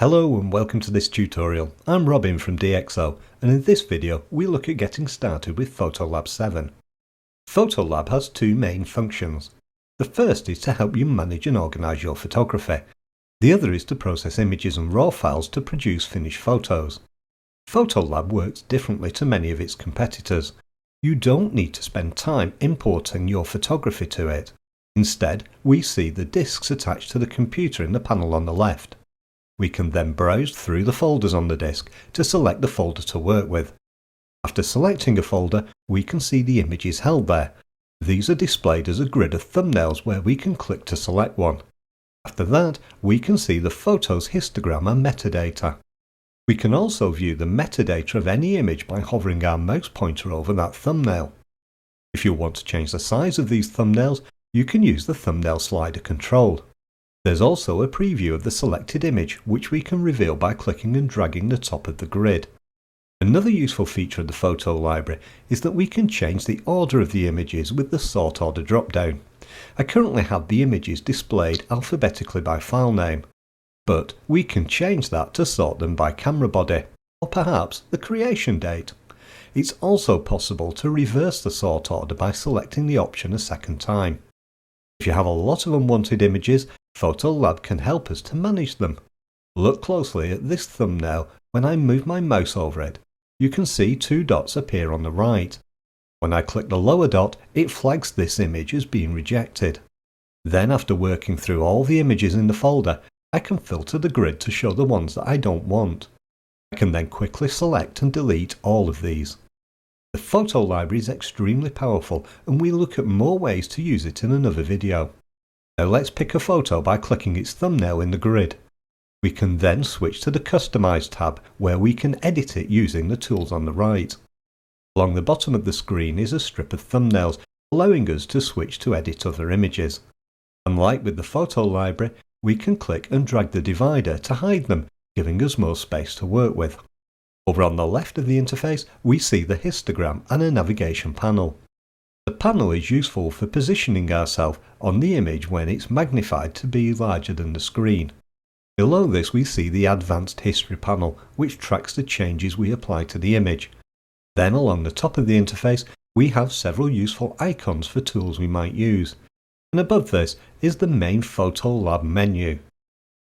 Hello and welcome to this tutorial. I'm Robin from DxO, and in this video we look at getting started with PhotoLab 7. PhotoLab has two main functions. The first is to help you manage and organize your photography. The other is to process images and raw files to produce finished photos. PhotoLab works differently to many of its competitors. You don't need to spend time importing your photography to it. Instead, we see the disks attached to the computer in the panel on the left. We can then browse through the folders on the disk to select the folder to work with. After selecting a folder, we can see the images held there. These are displayed as a grid of thumbnails where we can click to select one. After that, we can see the photo's histogram and metadata. We can also view the metadata of any image by hovering our mouse pointer over that thumbnail. If you want to change the size of these thumbnails, you can use the thumbnail slider control. There's also a preview of the selected image, which we can reveal by clicking and dragging the top of the grid. Another useful feature of the photo library is that we can change the order of the images with the sort order drop-down. I currently have the images displayed alphabetically by file name, but we can change that to sort them by camera body, or perhaps the creation date. It's also possible to reverse the sort order by selecting the option a second time. If you have a lot of unwanted images, PhotoLab can help us to manage them. Look closely at this thumbnail. When I move my mouse over it, you can see two dots appear on the right. When I click the lower dot, it flags this image as being rejected. Then, after working through all the images in the folder, I can filter the grid to show the ones that I don't want. I can then quickly select and delete all of these. The photo library is extremely powerful, and we look at more ways to use it in another video. Now let's pick a photo by clicking its thumbnail in the grid. We can then switch to the Customize tab, where we can edit it using the tools on the right. Along the bottom of the screen is a strip of thumbnails, allowing us to switch to edit other images. Unlike with the photo library, we can click and drag the divider to hide them, giving us more space to work with. Over on the left of the interface, we see the histogram and a navigation panel. The panel is useful for positioning ourselves on the image when it's magnified to be larger than the screen. Below this we see the Advanced History panel, which tracks the changes we apply to the image. Then along the top of the interface we have several useful icons for tools we might use. And above this is the main PhotoLab menu.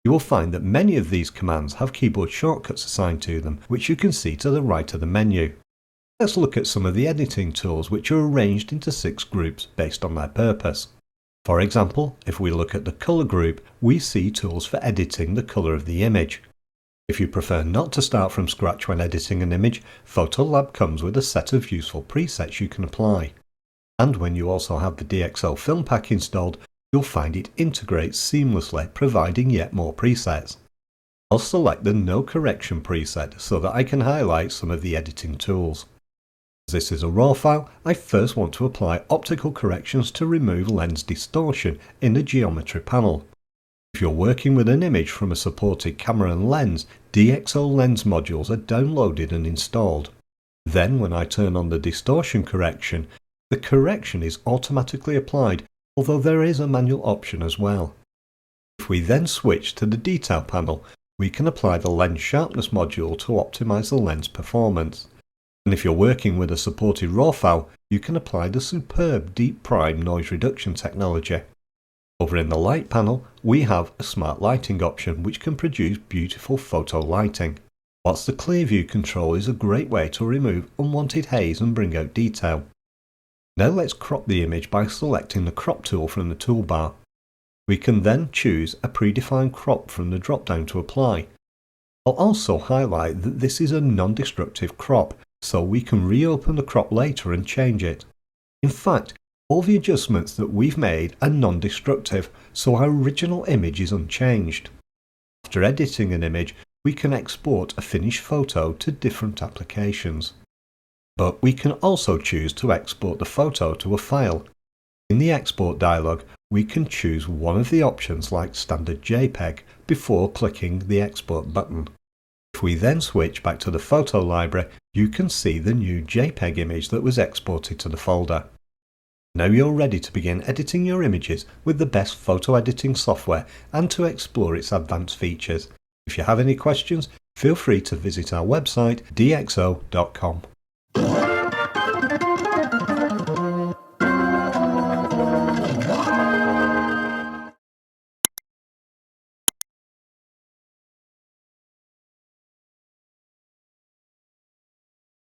You will find that many of these commands have keyboard shortcuts assigned to them, which you can see to the right of the menu. Let's look at some of the editing tools, which are arranged into 6 groups based on their purpose. For example, if we look at the color group, we see tools for editing the color of the image. If you prefer not to start from scratch when editing an image, PhotoLab comes with a set of useful presets you can apply. And when you also have the DxO Film Pack installed, you'll find it integrates seamlessly, providing yet more presets. I'll select the No Correction preset so that I can highlight some of the editing tools. As this is a RAW file, I first want to apply optical corrections to remove lens distortion in the geometry panel. If you're working with an image from a supported camera and lens, DxO lens modules are downloaded and installed. Then when I turn on the distortion correction, the correction is automatically applied, although there is a manual option as well. If we then switch to the detail panel, we can apply the lens sharpness module to optimize the lens performance. And if you're working with a supported RAW file, you can apply the superb Deep Prime noise reduction technology. Over in the light panel, we have a smart lighting option which can produce beautiful photo lighting, whilst the clear view control is a great way to remove unwanted haze and bring out detail. Now let's crop the image by selecting the crop tool from the toolbar. We can then choose a predefined crop from the drop-down to apply. I'll also highlight that this is a non-destructive crop, so we can reopen the crop later and change it. In fact, all the adjustments that we've made are non-destructive, so our original image is unchanged. After editing an image, we can export a finished photo to different applications. But we can also choose to export the photo to a file. In the export dialog, we can choose one of the options like standard JPEG before clicking the export button. If we then switch back to the photo library, you can see the new JPEG image that was exported to the folder. Now you're ready to begin editing your images with the best photo editing software and to explore its advanced features. If you have any questions, feel free to visit our website dxo.com.